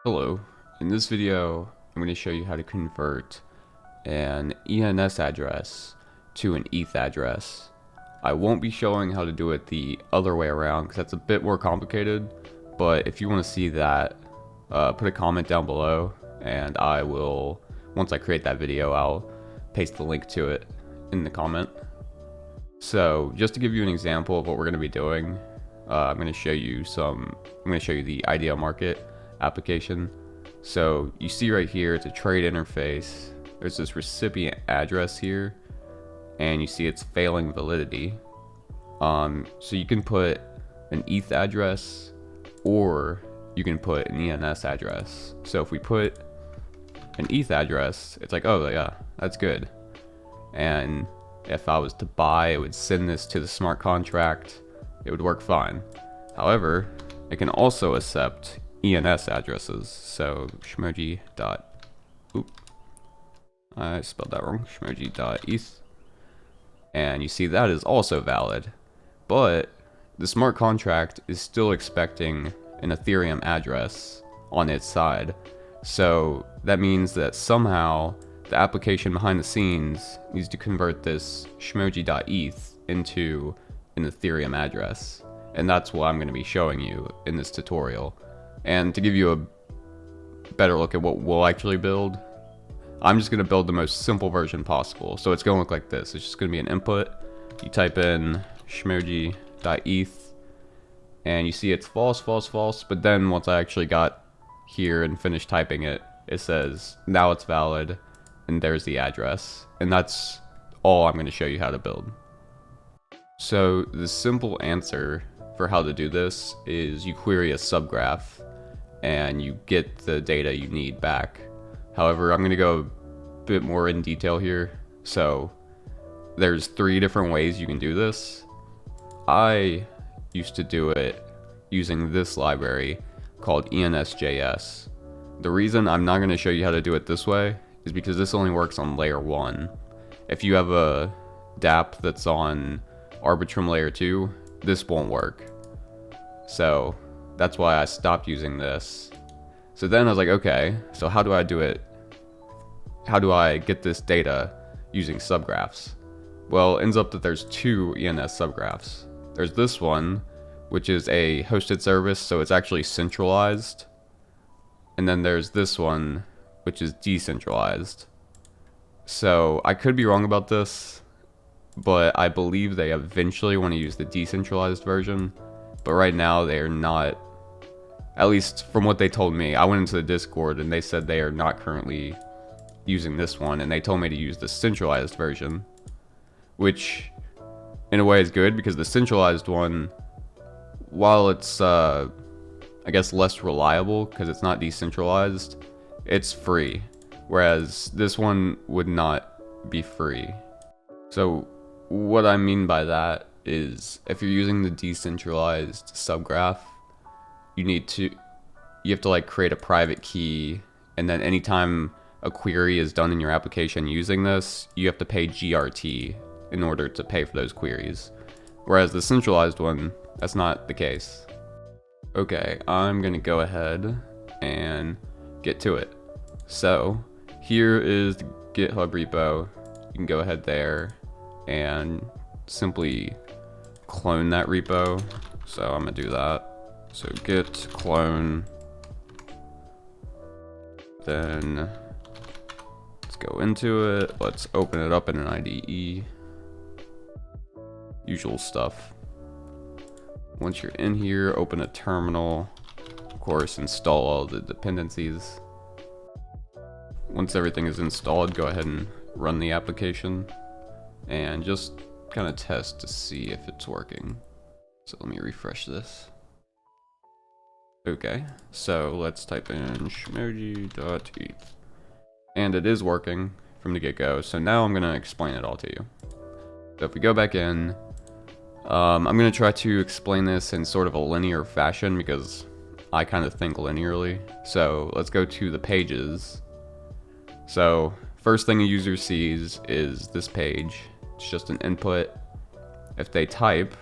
Hello, in this video I'm going to show you how to convert an ENS address to an ETH address. I won't be showing how to do it the other way around because that's a bit more complicated, but if you want to see that, put a comment down below and I will, once I create that video, I'll paste the link to it in the comment. So just to give you an example of what we're going to be doing, I'm going to show you the ideal market application. So you see right here, it's a trade interface. There's this recipient address here, and you see it's failing validity. So you can put an ETH address, or you can put an ENS address. So if we put an ETH address, it's like, oh yeah, that's good. And if I was to buy, it would send this to the smart contract. It would work fine. However, it can also accept ENS addresses. So shmoji dot, I spelled that wrong. Shmoji dot ETH, and you see that is also valid, but the smart contract is still expecting an Ethereum address on its side. So that means that somehow the application behind the scenes needs to convert this shmoji.eth into an Ethereum address. And that's what I'm going to be showing you in this tutorial. And to give you a better look at what we'll actually build, I'm just going to build the most simple version possible. So it's going to look like this. It's just going to be an input. You type in shmoji.eth and you see it's false, false, false. But then once I actually got here and finished typing it, it says now it's valid. And there's the address, and that's all I'm going to show you how to build. So the simple answer for how to do this is you query a subgraph and you get the data you need back. However, I'm going to go a bit more in detail here. So there's 3 different ways you can do this. I used to do it using this library called ENS.js. The reason I'm not going to show you how to do it this way is because this only works on layer 1. If you have a dApp that's on Arbitrum layer 2, this won't work. So that's why I stopped using this. So then I was like, okay, so how do I do it? How do I get this data using subgraphs? Well, it ends up that there's 2 ENS subgraphs. There's this one, which is a hosted service, so it's actually centralized. And then there's this one, which is decentralized. So I could be wrong about this, but I believe they eventually want to use the decentralized version. But right now they are not, at least from what they told me. I went into the Discord and they said they are not currently using this one, and they told me to use the centralized version, which in a way is good because the centralized one, while it's I guess less reliable because it's not decentralized, it's free, whereas this one would not be free. So what I mean by that is if you're using the decentralized subgraph, you have to like create a private key, and then anytime a query is done in your application using this, you have to pay GRT in order to pay for those queries. Whereas the centralized one, that's not the case. Okay, I'm gonna go ahead and get to it. So here is the GitHub repo. You can go ahead there and simply clone that repo. So I'm gonna do that. So git clone, then let's go into it. Let's open it up in an IDE. Usual stuff. Once you're in here, open a terminal. Of course, install all the dependencies. Once everything is installed, go ahead and run the application and just kind of test to see if it's working. So let me refresh this. Okay, so let's type in shmoji.eth. And it is working from the get-go. So now I'm going to explain it all to you. So if we go back in, I'm going to try to explain this in sort of a linear fashion because I kind of think linearly. So let's go to the pages. So first thing a user sees is this page. It's just an input. If they type,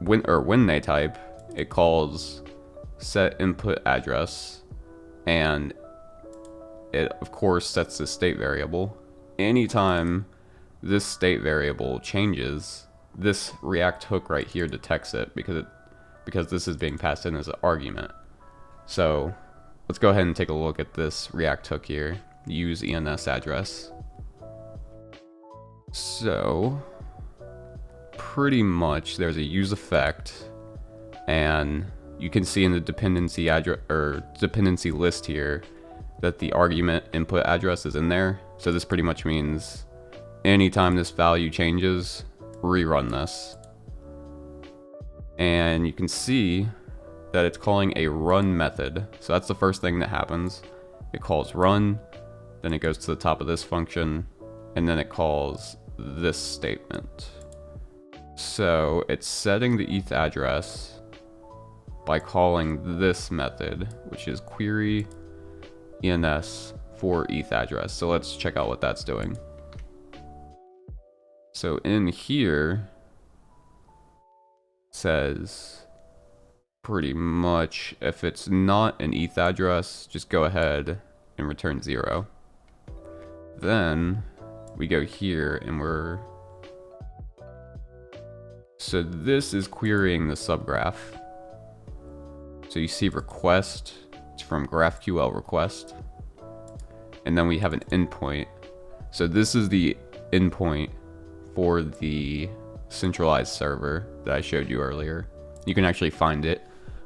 when they type, it calls set input address, and it of course sets the state variable. Anytime this state variable changes, this React hook right here detects it because this is being passed in as an argument. So let's go ahead and take a look at this React hook here. Use ENS address. So pretty much there's a use effect, and you can see in the dependency address or dependency list here that the argument input address is in there. So this pretty much means anytime this value changes, rerun this. And you can see that it's calling a run method. So that's the first thing that happens. It calls run, then it goes to the top of this function, and then it calls this statement. So it's setting the ETH address by calling this method, which is query ENS for ETH address. So let's check out what that's doing. So in here it says pretty much if it's not an ETH address, just go ahead and return 0. Then we go here and so this is querying the subgraph. So you see request, it's from GraphQL request. And then we have an endpoint. So this is the endpoint for the centralized server that I showed you earlier. You can actually find it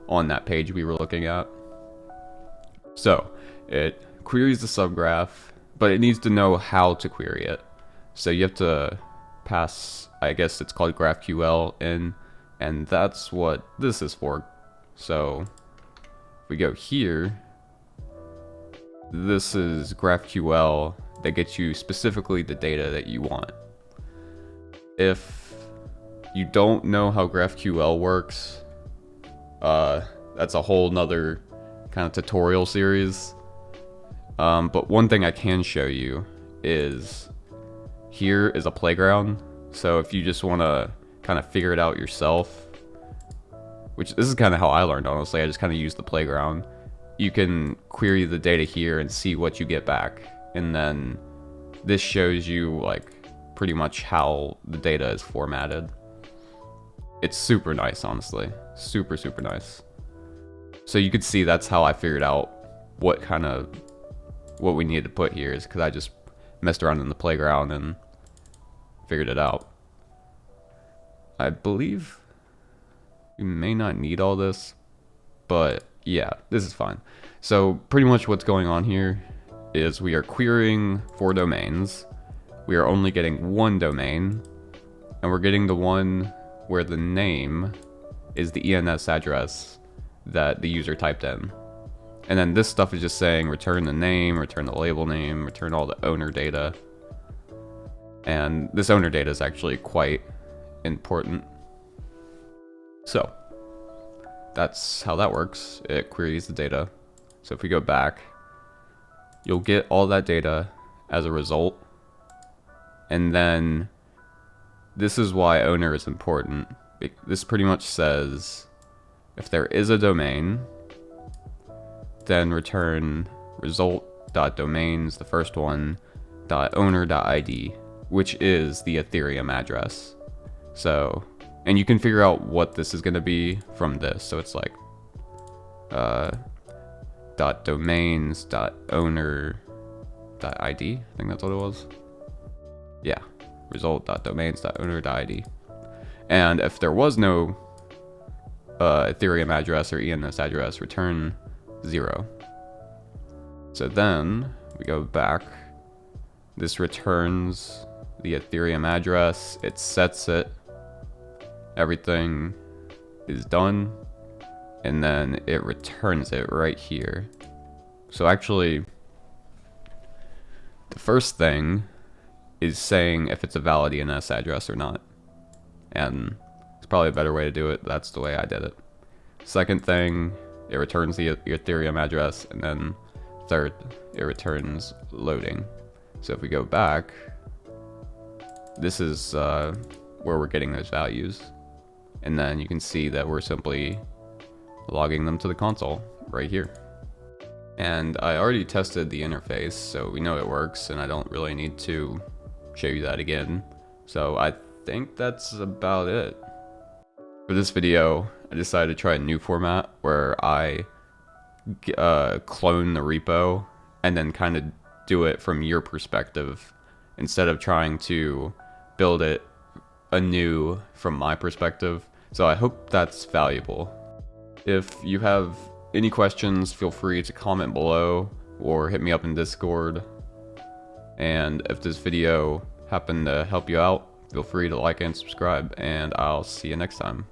on that page we were looking at. So it queries the subgraph, but it needs to know how to query it. So you have to pass, I guess it's called GraphQL in, and that's what this is for. So if we go here, this is GraphQL that gets you specifically the data that you want. If you don't know how GraphQL works, that's a whole nother kind of tutorial series. But one thing I can show you is here is a playground. So if you just want to kind of figure it out yourself, which this is kind of how I learned, honestly. I just kind of used the playground. You can query the data here and see what you get back. And then this shows you like pretty much how the data is formatted. It's super nice, honestly. Super, super nice. So you could see that's how I figured out what we needed to put here, is because I just messed around in the playground and figured it out. I believe you may not need all this, but yeah, this is fine. So pretty much what's going on here is we are querying 4 domains. We are only getting 1 domain, and we're getting the one where the name is the ENS address that the user typed in. And then this stuff is just saying return the name, return the label name, return all the owner data. And this owner data is actually quite important. So that's how that works. It queries the data. So if we go back, you'll get all that data as a result. And then this is why owner is important. This pretty much says if there is a domain, then return result.domains, the first one, .owner.id, which is the Ethereum address. So, and you can figure out what this is going to be from this. So it's like .domains, .owner.id. I think that's what it was. Yeah, result.domains.owner.id. And if there was no Ethereum address or ENS address, return 0. So then we go back. This returns the Ethereum address. It sets it. Everything is done. And then it returns it right here. So actually, the first thing is saying if it's a valid ENS address or not. And it's probably a better way to do it. That's the way I did it. Second thing, it returns the Ethereum address. And then third, it returns loading. So if we go back, this is where we're getting those values. And then you can see that we're simply logging them to the console right here. And I already tested the interface, so we know it works, and I don't really need to show you that again. So I think that's about it. For this video, I decided to try a new format where I clone the repo and then kind of do it from your perspective instead of trying to build it anew from my perspective. So I hope that's valuable. If you have any questions, feel free to comment below or hit me up in Discord. And if this video happened to help you out, feel free to like and subscribe, and I'll see you next time.